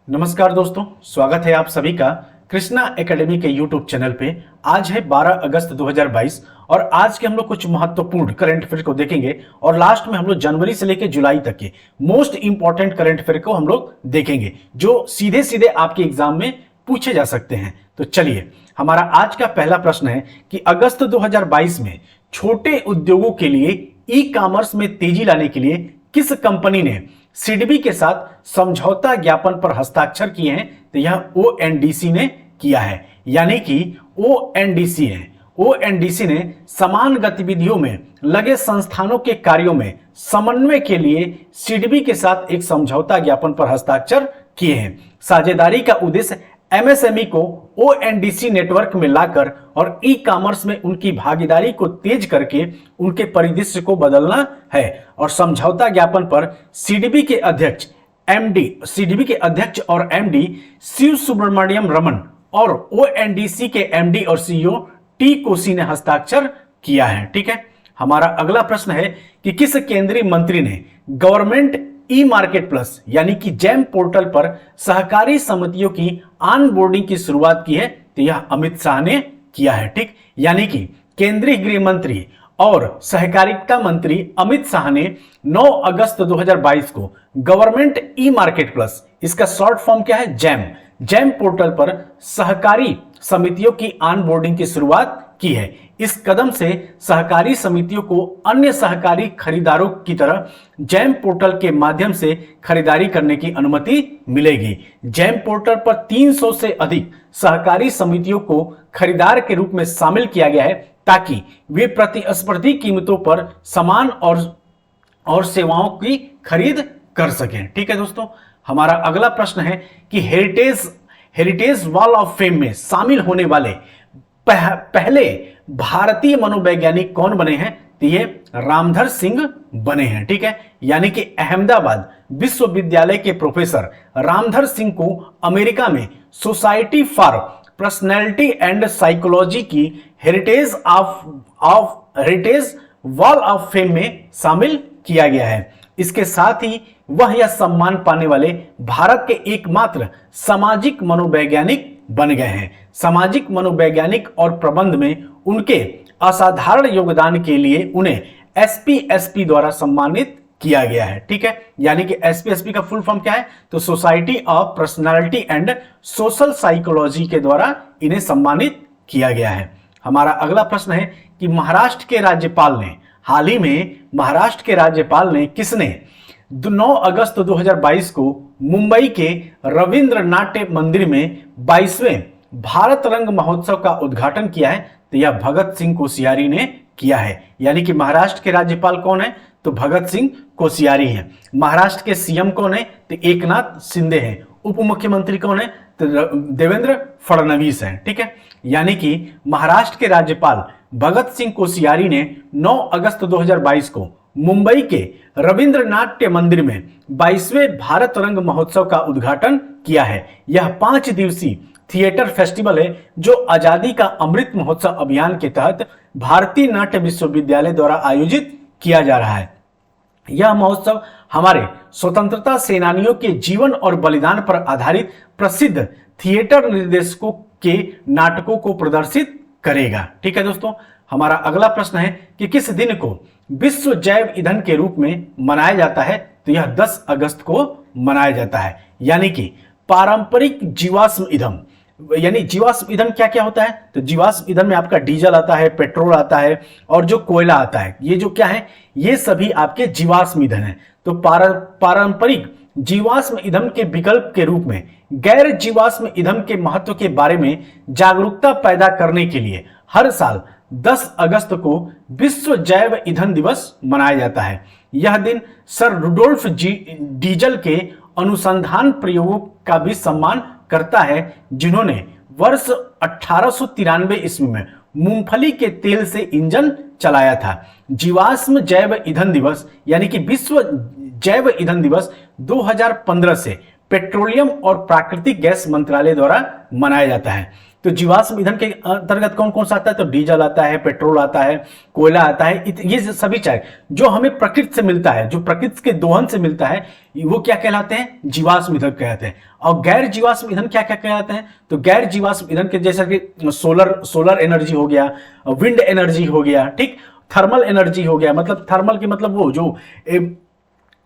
नमस्कार दोस्तों, स्वागत है आप सभी का कृष्णा एकेडमी के यूट्यूब चैनल पे। आज है 12 अगस्त 2022 और आज के हम लोग कुछ महत्वपूर्ण करंट अफेयर को देखेंगे और लास्ट में हम लोग जनवरी से लेकर जुलाई तक के मोस्ट इंपॉर्टेंट करंट अफेयर को हम लोग देखेंगे जो सीधे सीधे आपके एग्जाम में पूछे जा सकते हैं। तो चलिए, हमारा आज का पहला प्रश्न है कि अगस्त 2022 में छोटे उद्योगों के लिए ई कॉमर्स में तेजी लाने के लिए किस कंपनी ने सिडबी के साथ समझौता ज्ञापन पर हस्ताक्षर किए हैं? तो यह ओएनडीसी ने किया है, यानी कि ओएनडीसी ने समान गतिविधियों में लगे संस्थानों के कार्यों में समन्वय के लिए सिडबी के साथ एक समझौता ज्ञापन पर हस्ताक्षर किए हैं। साझेदारी का उद्देश्य एमएसएमई को ओएनडीसी नेटवर्क में लाकर और ई कॉमर्स में उनकी भागीदारी को तेज करके उनके परिदृश्य को बदलना है। और समझौता ज्ञापन पर सीडीबी के अध्यक्ष और एमडी शिव सुब्रमण्यम रमन और ओएनडीसी के एमडी और सीईओ टी कोसी ने हस्ताक्षर किया है। ठीक है, हमारा अगला प्रश्न है कि किस केंद्रीय मंत्री ने गवर्नमेंट ई मार्केट प्लस यानी कि जैम पोर्टल पर सहकारी समितियों की ऑन बोर्डिंग की शुरुआत की है? तो यह अमित शाह ने किया है। ठीक, यानी कि केंद्रीय गृह मंत्री और सहकारिता मंत्री अमित शाह ने 9 अगस्त 2022 को गवर्नमेंट ई मार्केट प्लस, इसका शॉर्ट फॉर्म क्या है, जैम पोर्टल पर सहकारी समितियों की ऑन बोर्डिंग की शुरुआत की है। इस कदम से सहकारी समितियों को अन्य सहकारी खरीदारों की तरह जैम पोर्टल के माध्यम से खरीदारी करने की अनुमति मिलेगी। जैम पोर्टल पर 300 से अधिक सहकारी समितियों को खरीदार के रूप में शामिल किया गया है ताकि वे प्रतिस्पर्धी कीमतों पर सामान और सेवाओं की खरीद कर सकें। ठीक है दोस्तों, हमारा अगला प्रश्न है कि हेरिटेज वॉल ऑफ फेम में शामिल होने वाले पहले भारतीय मनोवैज्ञानिक कौन बने हैं? तो ये रामधर सिंह बने हैं। ठीक है, यानी कि अहमदाबाद विश्वविद्यालय के प्रोफेसर रामधर सिंह को अमेरिका में society for personality and psychology की हेरिटेज वॉल ऑफ फेम में शामिल किया गया है। इसके साथ ही वह यह सम्मान पाने वाले भारत के एकमात्र सामाजिक मनोवैज्ञानिक बन गए हैं। सामाजिक मनोवैज्ञानिक और प्रबंध में उनके असाधारण योगदान के लिए उन्हें एसपीएसपी द्वारा सम्मानित किया गया है। ठीक है, यानी कि एसपीएसपी का फुल फॉर्म क्या है? तो society of personality and social psychology के द्वारा इन्हें सम्मानित किया गया है। हमारा अगला प्रश्न है कि महाराष्ट्र के राज्यपाल ने हाल ही में किसने 9 अगस्त 2022 को मुंबई के रविंद्र नाट्य मंदिर में 22वें भारत रंग महोत्सव का उद्घाटन किया है? तो यह भगत सिंह कोश्यारी ने किया है। यानी कि महाराष्ट्र के राज्यपाल कौन है? तो भगत सिंह कोश्यारी हैं। महाराष्ट्र के सीएम कौन है? तो एकनाथ शिंदे हैं। उप मुख्यमंत्री कौन है? तो देवेंद्र फडणवीस हैं। ठीक है, यानी कि महाराष्ट्र के राज्यपाल भगत सिंह कोश्यारी ने 9 अगस्त 2022 को मुंबई के रविंद्र नाट्य मंदिर में 22वें भारत रंग महोत्सव का उद्घाटन किया है। यह 5 दिवसीय थिएटर फेस्टिवल है जो आजादी का अमृत महोत्सव अभियान के तहत भारतीय नाट्य विश्वविद्यालय द्वारा आयोजित किया जा रहा है। यह महोत्सव हमारे स्वतंत्रता सेनानियों के जीवन और बलिदान पर आधारित प्रसिद्ध थिएटर निर्देशकों के नाटकों को प्रदर्शित करेगा। ठीक है दोस्तों, हमारा अगला प्रश्न है कि किस दिन को विश्व जैव ईंधन के रूप में मनाया जाता है? तो यह 10 अगस्त को मनाया जाता है। यानी कि पारंपरिक जीवाश्म ईंधन, यानी जीवाश्म ईंधन क्या क्या होता है? तो जीवाश्म ईंधन में आपका डीजल आता है, पेट्रोल आता है और जो कोयला आता है, ये जो क्या है, ये सभी आपके जीवाश्म ईंधन है। तो पारंपरिक जीवाश्म ईंधन के विकल्प के रूप में गैर जीवाश्म ईंधन के महत्व के बारे में जागरूकता पैदा करने के लिए हर साल 10 अगस्त को विश्व जैव ईंधन दिवस मनाया जाता है। यह दिन सर रुडोल्फ डीजल के अनुसंधान प्रयोगों का भी सम्मान करता है जिन्होंने वर्ष 1893 ईस्वी में मूंगफली के तेल से इंजन चलाया था। जीवाश्म जैव ईंधन दिवस यानी कि विश्व जैव ईंधन दिवस 2015 से पेट्रोलियम और प्राकृतिक गैस मंत्रालय द्वारा मनाया जाता है। तो जीवाश्म ईंधन के अंतर्गत कौन कौन सा आता है? तो डीजल आता है, पेट्रोल आता है, कोयला आता है, ये सभी चाहे जो हमें प्रकृति से मिलता है, जो प्रकृति के दोहन से मिलता है, वो क्या कहलाते हैं? जीवाश्म ईंधन कहलाते हैं। और गैर जीवाश्म ईंधन क्या क्या कहलाते हैं? तो गैर जीवाश्म ईंधन के जैसा कि सोलर एनर्जी हो गया, विंड एनर्जी हो गया, ठीक, थर्मल एनर्जी हो गया, मतलब थर्मल की मतलब वो जो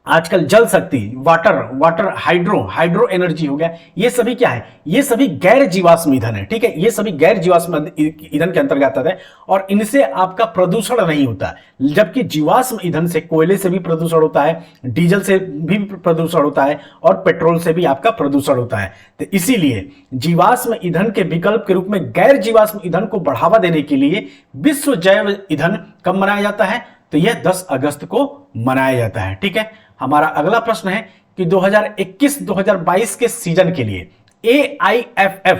आजकल जल शक्ति, वाटर हाइड्रो एनर्जी हो गया, ये सभी क्या है? ये सभी गैर जीवाश्म ईंधन है, ठीक है, ये सभी गैर जीवाश्म ईंधन के अंतर्गत आते हैं और इनसे आपका प्रदूषण नहीं होता। जबकि जीवाश्म ईंधन से कोयले से भी प्रदूषण होता है, डीजल से भी प्रदूषण होता है और पेट्रोल से भी आपका प्रदूषण होता है। तो इसीलिए जीवाश्म ईंधन के विकल्प के रूप में गैर जीवाश्म ईंधन को बढ़ावा देने के लिए विश्व जैव ईंधन कब मनाया जाता है? तो यह 10 अगस्त को मनाया जाता है, ठीक है। हमारा अगला प्रश्न है कि 2021-2022 के सीजन के लिए AIFF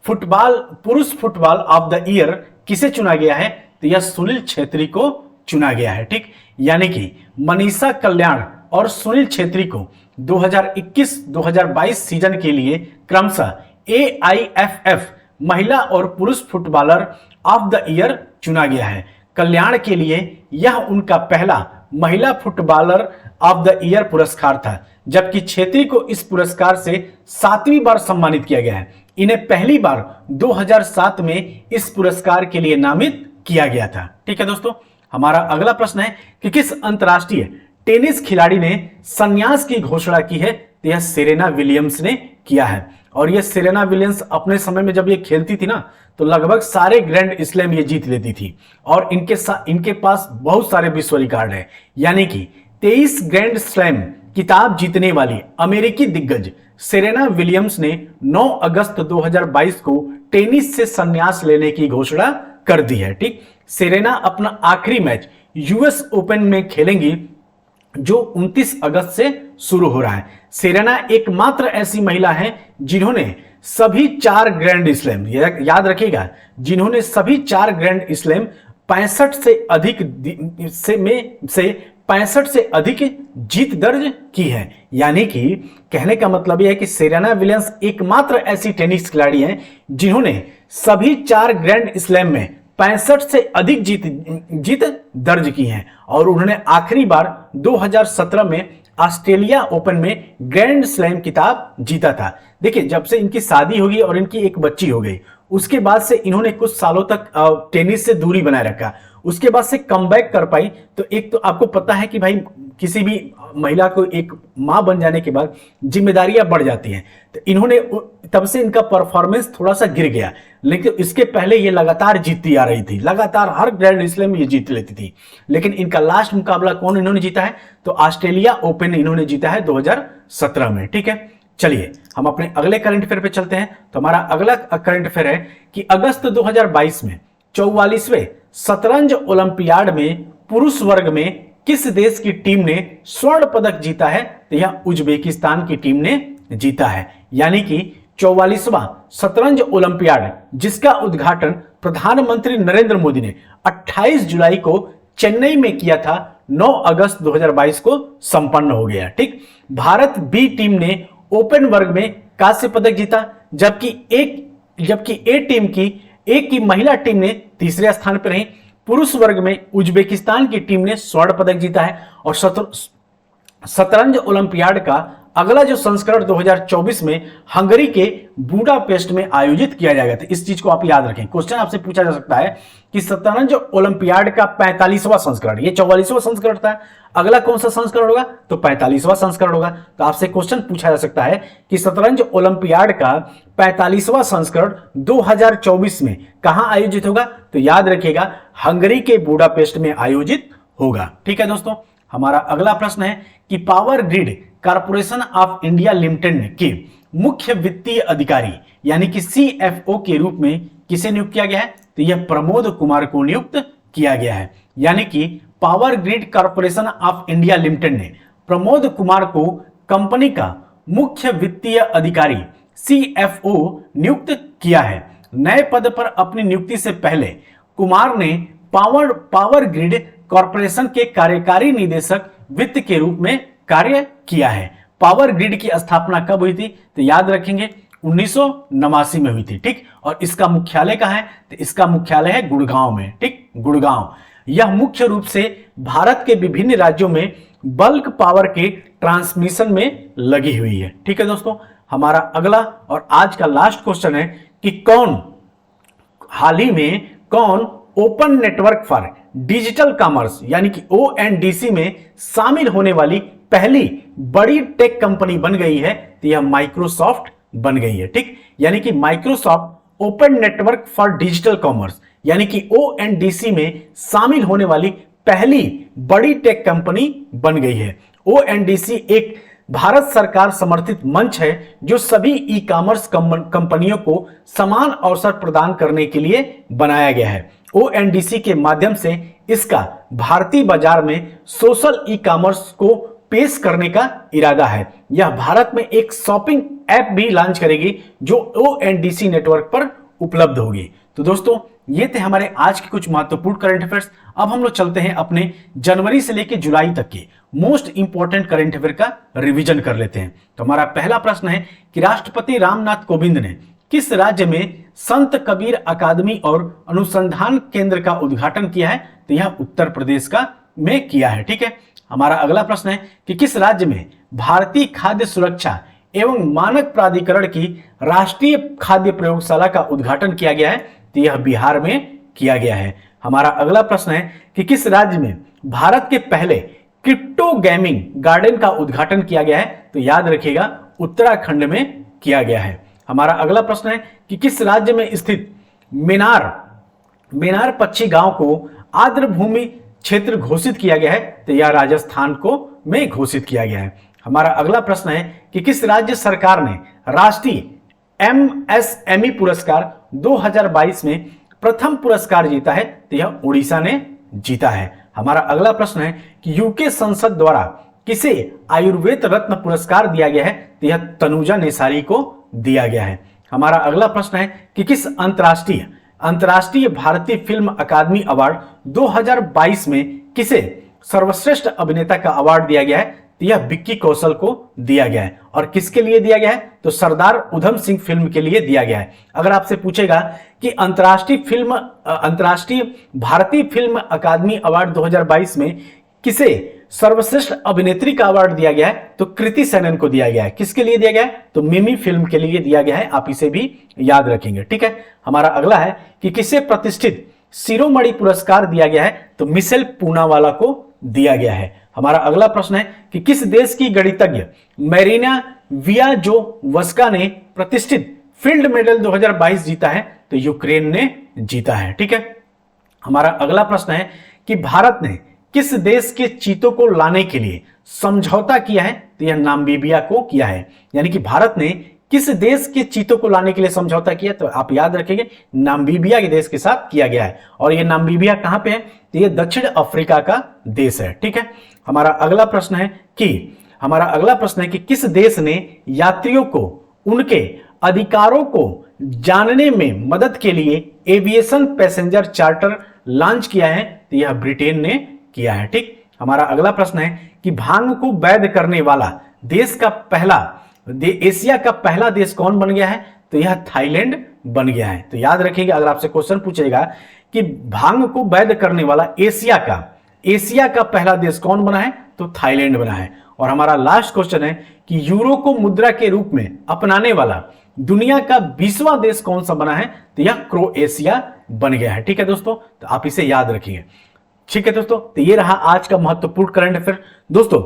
पुरुष फुटबॉल ऑफ द ईयर किसे चुना गया है? तो यह सुनील छेत्री को चुना गया है, ठीक, यानी कि मनीषा कल्याण और सुनील छेत्री को 2021-2022 सीजन के लिए क्रमशः AIFF महिला और पुरुष फुटबॉलर ऑफ द ईयर चुना गया है। कल्याण के लिए यह उनका पहला महिला फुटबॉलर ऑफ द ईयर पुरस्कार था, जबकि छेत्री को इस पुरस्कार से 7वीं बार सम्मानित किया गया है। इन्हें पहली बार 2007 में इस पुरस्कार के लिए नामित किया गया था, ठीक है दोस्तों। हमारा अगला प्रश्न है कि किस अंतर्राष्ट्रीय टेनिस खिलाड़ी ने संन्यास की घोषणा की है? तो यह सेरेना विलियम्स ने किया है। और यह सेरेना विलियम्स अपने समय में जब ये खेलती थी ना, तो लगभग सारे ग्रैंड स्लैम ये जीत लेती थी और इनके पास बहुत सारे विश्व रिकॉर्ड है, यानी कि 23 ग्रैंड स्लैम किताब जीतने वाली अमेरिकी दिग्गज सेरेना विलियम्स ने 9 अगस्त 2022 को टेनिस से संन्यास लेने की घोषणा कर दी है, ठीक। सेरेना अपना आखिरी मैच यूएस ओपन में खेलेंगी जो 29 अगस्त से शुरू हो रहा है। सेरेना एकमात्र ऐसी महिला है जिन्होंने सभी 4 ग्रैंड स्लैम, याद रखिएगा, जिन्होंने सभी 4 ग्रैंड स्लैम 65 से अधिक जीत दर्ज की है। यानी कि कहने का मतलब यह है कि सेरेना विलियम्स एकमात्र ऐसी टेनिस खिलाड़ी हैं जिन्होंने सभी 4 ग्रैंड स्लैम में 65 से अधिक जीत दर्ज की हैं और उन्होंने आखिरी बार 2017 में ऑस्ट्रेलिया ओपन में ग्रैंड स्लैम किताब जीता था। देखिए, जब से इनकी शादी हो गई और इनकी एक बच्ची हो गई, उसके बाद से इन्होंने कुछ सालों तक टेनिस से दूरी बनाए रखा, उसके बाद से कमबैक कर पाई। तो एक तो आपको पता है कि भाई किसी भी महिला को एक मां बन जाने के बाद जिम्मेदारियां बढ़ जाती हैं, तो इन्होंने तब से इनका परफॉर्मेंस थोड़ा सा गिर गया, लेकिन इसके पहले ये लगातार जीतती आ रही थी, लगातार हर ग्रैंड स्लैम ये जीत लेती थी। लेकिन इनका लास्ट मुकाबला कौन इन्होंने जीता है? तो ऑस्ट्रेलिया ओपन इन्होंने जीता है 2017 में, ठीक है। चलिए हम अपने अगले करंट अफेयर पे चलते हैं। तो हमारा अगला करंट अफेयर है कि अगस्त 2022 में 44वें शतरंज ओलंपियाड में पुरुष वर्ग में किस देश की टीम ने स्वर्ण पदक जीता है? तो यह उज्बेकिस्तान की टीम ने जीता है। यानी कि 44वां शतरंज ओलंपियाड, जिसका उद्घाटन प्रधानमंत्री नरेंद्र मोदी ने 28 जुलाई को चेन्नई में किया था, 9 अगस्त 2022 को संपन्न हो गया, ठीक। भारत बी टीम ने ओपन वर्ग में कांस्य पदक जीता, जबकि एक की महिला टीम ने तीसरे स्थान पर रही। पुरुष वर्ग में उज्बेकिस्तान की टीम ने स्वर्ण पदक जीता है और शतरंज ओलंपियाड का अगला जो संस्करण 2024 में हंगरी के बुडापेस्ट में आयोजित किया जाएगा। तो इस चीज को आप याद रखें। क्वेश्चन आपसे पूछा जा सकता है कि शतरंज ओलंपियाड का 45वां संस्करण, ये 44वां संस्करण था, अगला कौन सा संस्करण होगा? तो 45वां संस्करण होगा। तो आपसे क्वेश्चन पूछा जा सकता है कि शतरंज ओलंपियाड का 45वां संस्करण 2024 में कहां आयोजित होगा? तो याद रखिएगा, हंगरी के बुडापेस्ट में आयोजित होगा, ठीक है दोस्तों। हमारा अगला प्रश्न है कि power grid corporation of India limited के मुख्य वित्तीय अधिकारी यानी कि CFO के रूप में किसे नियुक्त किया गया है? तो यह प्रमोद कुमार को नियुक्त किया गया है। यानी कि power grid corporation of India limited ने प्रमोद कुमार को कंपनी का मुख्य वित्तीय अधिकारी CFO नियुक्त किया है। नए पद पर अपनी नियुक्ति से पहले कुमार ने पावर ग्रिड कॉर्पोरेशन के कार्यकारी निदेशक वित्त के रूप में कार्य किया है। पावर ग्रिड की स्थापना कब हुई थी? तो याद रखेंगे 1989 में हुई थी। ठीक, और इसका मुख्यालय कहाँ है? तो इसका मुख्यालय है गुड़गांव में। ठीक, गुड़गांव। यह मुख्य रूप से भारत के विभिन्न राज्यों में बल्क पावर के ट्रांसमिशन में लगी हुई है। ठीक है दोस्तों, हमारा अगला और आज का लास्ट क्वेश्चन है कि हाल ही में कौन open network for digital commerce यानी कि ONDC में शामिल होने वाली पहली बड़ी टेक कंपनी बन गई है? तो यह माइक्रोसॉफ्ट बन गई है। ठीक, यानी कि Microsoft open network for digital commerce यानी कि ONDC में शामिल होने वाली पहली बड़ी टेक कंपनी बन गई है। ONDC एक भारत सरकार समर्थित मंच है जो सभी ई कॉमर्स कंपनियों को समान अवसर प्रदान करने के लिए बनाया गया है। ONDC के माध्यम से इसका भारतीय बाजार में सोशल ई कॉमर्स को पेश करने का इरादा है। यह भारत में एक शॉपिंग ऐप भी लॉन्च करेगी जो ONDC नेटवर्क पर उपलब्ध होगी। तो दोस्तों, ये थे हमारे आज के कुछ महत्वपूर्ण करंट अफेयर्स। अब हम लोग चलते हैं अपने जनवरी से लेकर जुलाई तक के मोस्ट इंपॉर्टेंट करंट अफेयर का रिवीजन कर लेते हैं। तो हमारा पहला प्रश्न है कि राष्ट्रपति रामनाथ कोविंद ने किस राज्य में संत कबीर अकादमी और अनुसंधान केंद्र का उद्घाटन किया है? तो यह उत्तर प्रदेश का में किया है। ठीक है, हमारा अगला प्रश्न है कि किस राज्य में भारतीय खाद्य सुरक्षा एवं मानक प्राधिकरण की राष्ट्रीय खाद्य प्रयोगशाला का उद्घाटन किया गया है? तो यह बिहार में किया गया है। हमारा अगला प्रश्न है कि किस राज्य में भारत के पहले क्रिप्टो गेमिंग गार्डन का उद्घाटन किया गया है? तो याद रखिएगा उत्तराखंड में किया गया है। हमारा अगला प्रश्न है कि किस राज्य में स्थित मेनार पक्षी गांव को आर्द्र भूमि क्षेत्र घोषित किया गया है? तो यह राजस्थान को में घोषित किया गया है। हमारा अगला प्रश्न है कि किस राज्य सरकार ने राष्ट्रीय MSME पुरस्कार 2022 में प्रथम पुरस्कार जीता है? तो यह उड़ीसा ने जीता है। हमारा अगला प्रश्न है कि यूके संसद द्वारा किसे आयुर्वेद रत्न पुरस्कार दिया गया है? तो यह तनुजा नेसारी को दिया गया है। हमारा अगला प्रश्न है कि किस अंतर्राष्ट्रीय भारतीय फिल्म अकादमी अवार्ड 2022 में किसे सर्वश्रेष्ठ अभिनेता का अवार्ड दिया गया है? तो यह विक्की कौशल को दिया गया है। और किसके लिए दिया गया है? तो सरदार उधम सिंह फिल्म के लिए दिया गया है। अगर आपसे पूछेगा कि अंतर्राष्ट्रीय भारतीय फिल्म अकादमी अवार्ड 2022 में किसे सर्वश्रेष्ठ अभिनेत्री का अवार्ड दिया गया है? तो कृति सेनन को दिया गया है। किसके लिए दिया गया है? तो मिमी फिल्म के लिए दिया गया है। आप इसे भी याद रखेंगे। ठीक है, हमारा अगला है कि किसे प्रतिष्ठित शिरोमणि पुरस्कार दिया गया है? तो मिशेल पूनावाला को दिया गया है। हमारा अगला प्रश्न है कि किस देश की गणितज्ञ मैरिना वियाजोवस्का ने प्रतिष्ठित फील्ड मेडल 2022 जीता है? तो यूक्रेन ने जीता है। ठीक है, हमारा अगला प्रश्न है कि भारत ने किस देश के चीतों को लाने के लिए समझौता किया है? तो यह नामीबिया को किया है। यानी कि भारत ने किस देश के चीतों को लाने के लिए समझौता किया? तो आप याद रखेंगे नामीबिया के देश के साथ किया गया है। और यह नामीबिया कहां पे है? तो यह दक्षिण अफ्रीका का देश है। ठीक है, हमारा अगला प्रश्न है कि किस देश ने यात्रियों को उनके अधिकारों को जानने में मदद के लिए एविएशन पैसेंजर चार्टर लॉन्च किया है? तो यह ब्रिटेन ने किया है। ठीक, हमारा अगला प्रश्न है कि भांग को वैध करने वाला देश का एशिया का पहला देश कौन बन गया है? तो यह थाईलैंड बन गया है। तो याद रखिएगा, अगर आपसे क्वेश्चन पूछेगा कि भांग को वैध करने वाला एशिया का पहला देश कौन बना है? तो थाईलैंड बना है। और हमारा लास्ट क्वेश्चन है कि यूरो को मुद्रा के रूप में अपनाने वाला दुनिया का 20वां देश कौन सा बना है? तो यह क्रोएशिया बन गया है। ठीक है दोस्तों, तो आप इसे याद रखिए। ठीक है दोस्तों, तो ये रहा आज का महत्वपूर्ण करंट अफेयर। दोस्तों,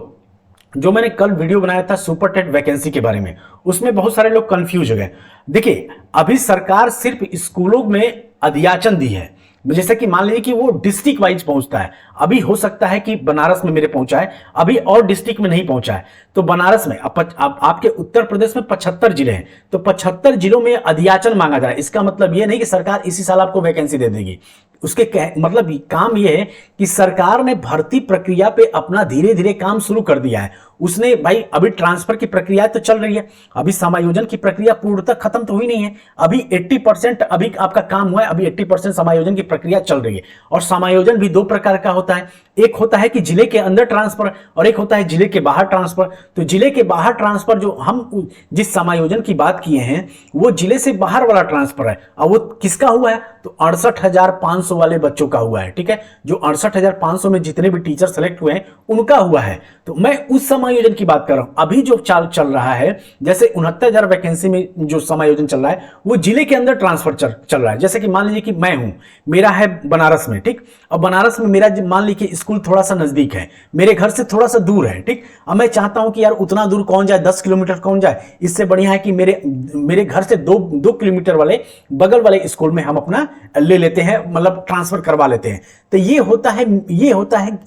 जो मैंने कल वीडियो बनाया था सुपर टेट वैकेंसी के बारे में, उसमें बहुत सारे लोग कंफ्यूज हो गए। देखिए, अभी सरकार सिर्फ स्कूलों में अधियाचन दी है, जैसे कि मान लीजिए कि वो डिस्ट्रिक्ट वाइज पहुंचता है। अभी हो सकता है कि बनारस में मेरे पहुंचा है, अभी और डिस्ट्रिक्ट में नहीं पहुंचा है। तो बनारस में अब आपके उत्तर प्रदेश में 75 जिले हैं, तो 75 जिलों में अधियाचन मांगा जा रहा है। इसका मतलब ये नहीं कि सरकार इसी साल आपको वैकेंसी दे देगी। उसके मतलब काम यह है कि सरकार ने भर्ती प्रक्रिया पे अपना धीरे धीरे काम शुरू कर दिया है। उसने भाई अभी ट्रांसफर की प्रक्रिया तो चल रही है, अभी समायोजन की प्रक्रिया पूर्णतः खत्म तो हुई नहीं है, अभी 80% अभी आपका काम हुआ है, अभी 80% समायोजन की प्रक्रिया चल रही है। और समायोजन भी दो प्रकार का होता है, एक होता है कि जिले के अंदर ट्रांसफर और एक होता है जिले के बाहर ट्रांसफर। तो जिले के बाहर ट्रांसफर जो हम जिस समायोजन की बात किए हैं वो जिले से बाहर वाला ट्रांसफर है। अब वो किसका हुआ है? तो 68,500 वाले बच्चों का हुआ है, ठीक है, जो 68,500 में जितने भी टीचर सेलेक्ट हुए हैं उनका हुआ है। तो मैं उस समायोजन की बात कर रहा हूं। अभी जो चाल चल रहा है, जैसे 69,000 वैकेंसी में जो समायोजन चल रहा है वो जिले के अंदर ट्रांसफर चल रहा है। जैसे कि मान लीजिए कि मैं हूं, मेरा है बनारस में, ठीक, अब बनारस में मेरा मान लीजिए स्कूल थोड़ा सा नजदीक है, मेरे घर से थोड़ा सा दूर है, ठीक। अब मैं चाहता हूं कि यार उतना दूर कौन जाए, 10 किलोमीटर कौन जाए, इससे बढ़िया है कि मेरे घर से 2 किलोमीटर वाले बगल वाले स्कूल में हम अपना ले लेते हैं, मतलब ट्रांसफर करवा लेते हैं। तो ये होता है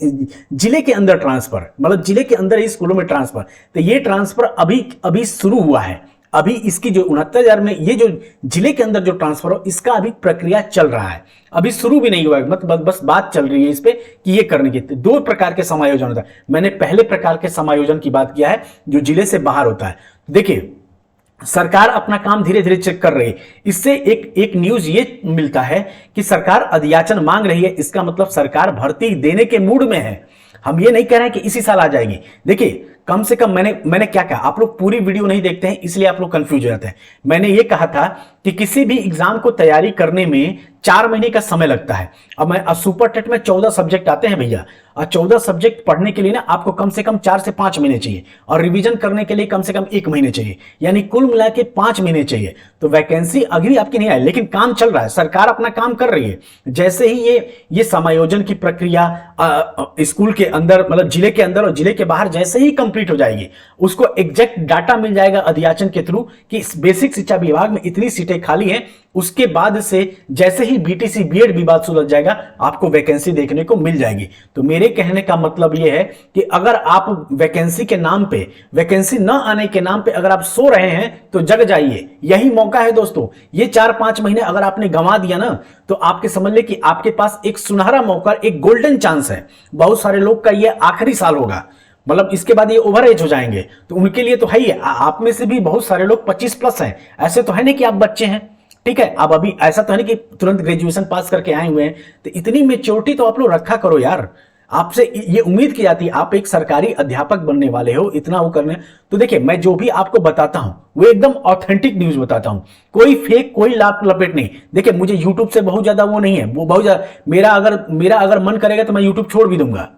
जिले के अंदर ट्रांसफर, मतलब जिले के अंदर ही स्कूलों में ट्रांसफर। तो ये ट्रांसफर अभी शुरू हुआ है। अभी इसकी जो 69,000 में ये जो जिले के अंदर जो ट्रांसफर हो, इसका अभी प्रक्रिया चल रहा है, अभी शुरू भी नहीं हुआ है, मतलब बस बात चल रही है इस पे कि ये करने की। दो प्रकार के समायोजन होता है। मैंने पहले प्रकार के समायोजन की बात किया है जो जिले से बाहर होता है। देखिए, सरकार अपना काम धीरे धीरे चेक कर रही है। इससे एक न्यूज ये मिलता है कि सरकार अधियाचन मांग रही है, इसका मतलब सरकार भर्ती देने के मूड में है। हम ये नहीं कह रहे हैं कि इसी साल आ जाएगी। देखिए, कम से कम मैंने क्या कहा, आप लोग पूरी वीडियो नहीं देखते हैं इसलिए आप लोग कंफ्यूज हो जाते हैं। मैंने ये कहा था कि किसी भी एग्जाम को तैयारी करने में 4 महीने का समय लगता है। अब सुपर टेट में 14 सब्जेक्ट आते हैं भैया, और 14 सब्जेक्ट पढ़ने के लिए ना आपको कम से कम 4 से 5 महीने चाहिए, और रिवीजन करने के लिए कम से कम 1 महीने चाहिए, यानी कुल मिला के 5 महीने चाहिए। तो वैकेंसी अभी आपकी नहीं आई, लेकिन काम चल रहा है, सरकार अपना काम कर रही है। जैसे ही ये समायोजन की प्रक्रिया स्कूल के अंदर, मतलब जिले के अंदर और जिले के बाहर जैसे ही कंप्लीट हो जाएगी, उसको एग्जैक्ट डाटा मिल जाएगा अधियाचन के थ्रू कि बेसिक शिक्षा विभाग में इतनी सीटें खाली हैं। उसके बाद से जैसे ही बीटीसी बीएड विवाद सुलझ जाएगा, आपको वैकेंसी देखने को मिल जाएगी। तो मेरे कहने का मतलब यह है कि अगर आप वैकेंसी के नाम पे, वैकेंसी न आने के नाम पे अगर आप सो रहे हैं तो जग जाइए, यही मौका है दोस्तों। ये 4-5 महीने अगर आपने गंवा दिया ना, तो आपके समझ ले कि आपके पास एक सुनहरा मौका, एक गोल्डन चांस है। बहुत सारे लोग का ये आखिरी साल होगा, मतलब इसके बाद ये ओवर एज हो जाएंगे, तो उनके लिए तो है ही। आप में से भी बहुत सारे लोग 25+ हैं, ऐसे तो है नहीं कि आप बच्चे हैं, ठीक है। अब अभी ऐसा तो है नहीं कि तुरंत ग्रेजुएशन पास करके आए हुए हैं, तो इतनी मेच्योरिटी तो आप लोग रखा करो यार। आपसे ये उम्मीद की जाती है, आप एक सरकारी अध्यापक बनने वाले हो, इतना वो करने। तो देखिए, मैं जो भी आपको बताता हूं वो एकदम ऑथेंटिक न्यूज बताता हूं, कोई फेक, कोई लाप लपेट नहीं। देखिए, मुझे यूट्यूब से बहुत ज्यादा वो नहीं है, वो बहुत ज्यादा मेरा अगर मन करेगा तो मैं यूट्यूब छोड़ भी दूंगा।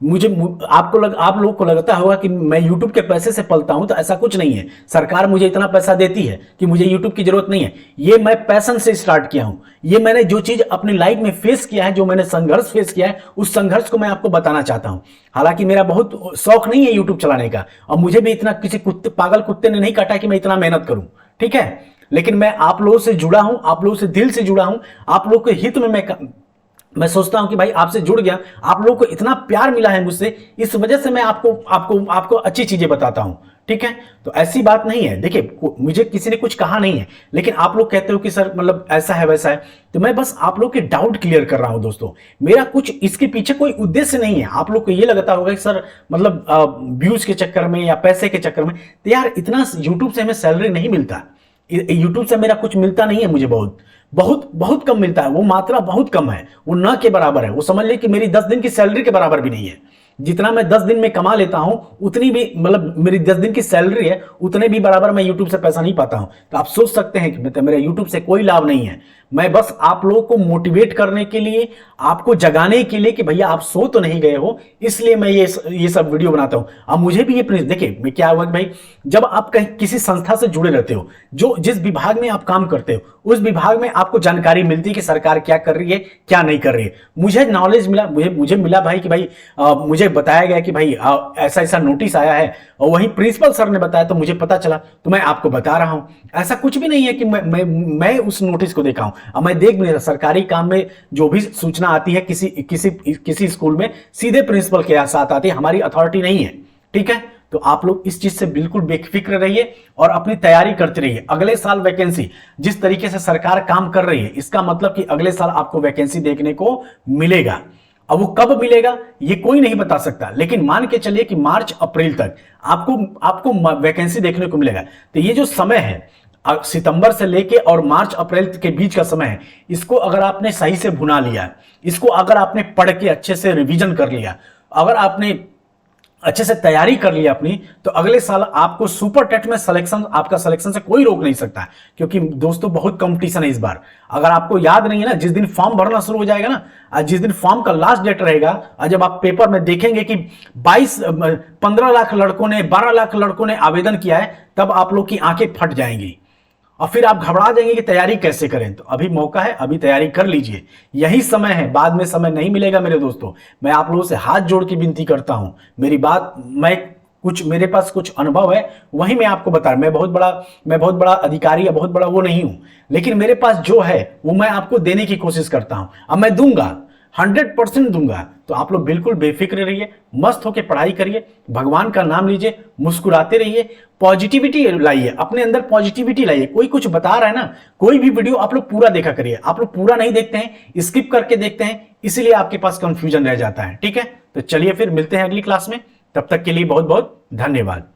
आप लोगों को लगता होगा कि मैं YouTube के पैसे से पलता हूं, तो ऐसा कुछ नहीं है। सरकार मुझे इतना पैसा देती है कि मुझे YouTube की जरूरत नहीं है। ये मैं पैशन से स्टार्ट किया हूं। ये मैंने जो चीज अपनी लाइफ में फेस किया है, जो मैंने संघर्ष फेस किया है, उस संघर्ष को मैं आपको बताना चाहता हूं। हालांकि मेरा बहुत शौक नहीं है YouTube चलाने का, और मुझे भी इतना किसी पागल कुत्ते ने नहीं काटा कि मैं इतना मेहनत करूं, ठीक है। लेकिन मैं आप लोगों से जुड़ा हूं, आप लोगों से दिल से जुड़ा हूं, आप लोगों के हित में मैं सोचता हूं कि भाई आपसे जुड़ गया, आप लोगों को इतना प्यार मिला है मुझसे, इस वजह से मैं आपको अच्छी चीजें बताता हूं, ठीक है। तो ऐसी बात नहीं है। देखिए, मुझे किसी ने कुछ कहा नहीं है, लेकिन आप लोग कहते हो कि सर मतलब ऐसा है वैसा है, तो मैं बस आप लोग के डाउट क्लियर कर रहा हूं दोस्तों। मेरा कुछ इसके पीछे कोई उद्देश्य नहीं है। आप लोग को ये लगता होगा कि सर मतलब व्यूज के चक्कर में या पैसे के चक्कर में, तो यार इतना यूट्यूब से हमें सैलरी नहीं मिलता, यूट्यूब से मेरा कुछ मिलता नहीं है, मुझे बहुत कम मिलता है। वो मात्रा बहुत कम है, वो न के बराबर है। वो समझ ले कि मेरी 10 दिन की सैलरी के बराबर भी नहीं है। जितना मैं 10 दिन में कमा लेता हूं, उतनी भी, मतलब मेरी 10 दिन की सैलरी है, उतने भी बराबर मैं यूट्यूब से पैसा नहीं पाता हूं। तो आप सोच सकते हैं कि मेरे यूट्यूब से कोई लाभ नहीं है। मैं बस आप लोगों को मोटिवेट करने के लिए, आपको जगाने के लिए कि भैया आप सो तो नहीं गए हो, इसलिए मैं ये सब वीडियो बनाता हूं। अब मुझे भी ये देखिए, मैं क्या हुआ भाई, जब आप कहीं किसी संस्था से जुड़े रहते हो, जिस विभाग में आप काम करते हो, उस विभाग में आपको जानकारी मिलती है कि सरकार क्या कर रही है, क्या नहीं कर रही है। मुझे नॉलेज मिला, मुझे मिला भाई कि भाई मुझे बताया गया कि भाई ऐसा ऐसा नोटिस आया है, और वहीं प्रिंसिपल सर ने बताया तो मुझे पता चला, तो मैं आपको बता रहा हूं। ऐसा कुछ भी नहीं है कि मैं उस नोटिस को देखा हूं। अब मैं देख नहीं रहा, सरकारी काम में जो भी सूचना आती है किसी स्कूल में, सीधे प्रिंसिपल के साथ आती है, हमारी अथॉरिटी नहीं है, ठीक है। तो आप लोग इस चीज से बिल्कुल बेफिक्र रहिए और अपनी तैयारी करते रहिए। अगले साल वैकेंसी, जिस तरीके से सरकार काम कर रही है, इसका मतलब कि अगले साल आपको वैकेंसी देखने को मिलेगा। अब वो कब मिलेगा ये कोई नहीं बता सकता, लेकिन मान के चलिए कि मार्च अप्रैल तक आपको वैकेंसी देखने को मिलेगा। तो ये जो समय है सितंबर से लेके और मार्च अप्रैल के बीच का समय है, इसको अगर आपने सही से भुना लिया, इसको अगर आपने पढ़ के अच्छे से रिवीजन कर लिया, अगर आपने अच्छे से तैयारी कर लिया अपनी, तो अगले साल आपको सुपर टेट में आपका सिलेक्शन से कोई रोक नहीं सकता। क्योंकि दोस्तों बहुत कंपटीशन है इस बार। अगर आपको याद नहीं है ना, जिस दिन फॉर्म भरना शुरू हो जाएगा ना, जिस दिन फॉर्म का लास्ट डेट रहेगा, और जब आप पेपर में देखेंगे कि 15 लाख लड़कों ने 12 लाख लड़कों ने आवेदन किया है, तब आप लोग की आंखें फट जाएंगी और फिर आप घबरा जाएंगे कि तैयारी कैसे करें। तो अभी मौका है, अभी तैयारी कर लीजिए, यही समय है, बाद में समय नहीं मिलेगा मेरे दोस्तों। मैं आप लोगों से हाथ जोड़ के विनती करता हूं, मेरी बात, मेरे पास कुछ अनुभव है, वही मैं आपको बता रहा। मैं बहुत बड़ा अधिकारी या बहुत बड़ा वो नहीं हूं, लेकिन मेरे पास जो है वो मैं आपको देने की कोशिश करता हूं। अब मैं दूंगा, 100% दूंगा। तो आप लोग बिल्कुल बेफिक्र रहिए, मस्त होकर पढ़ाई करिए, भगवान का नाम लीजिए, मुस्कुराते रहिए, पॉजिटिविटी लाइए, अपने अंदर पॉजिटिविटी लाइए। कोई कुछ बता रहा है ना, कोई भी वीडियो आप लोग पूरा देखा करिए। आप लोग पूरा नहीं देखते हैं, स्किप करके देखते हैं, इसीलिए आपके पास कंफ्यूजन रह जाता है। ठीक है, तो चलिए फिर मिलते हैं अगली क्लास में, तब तक के लिए बहुत बहुत धन्यवाद।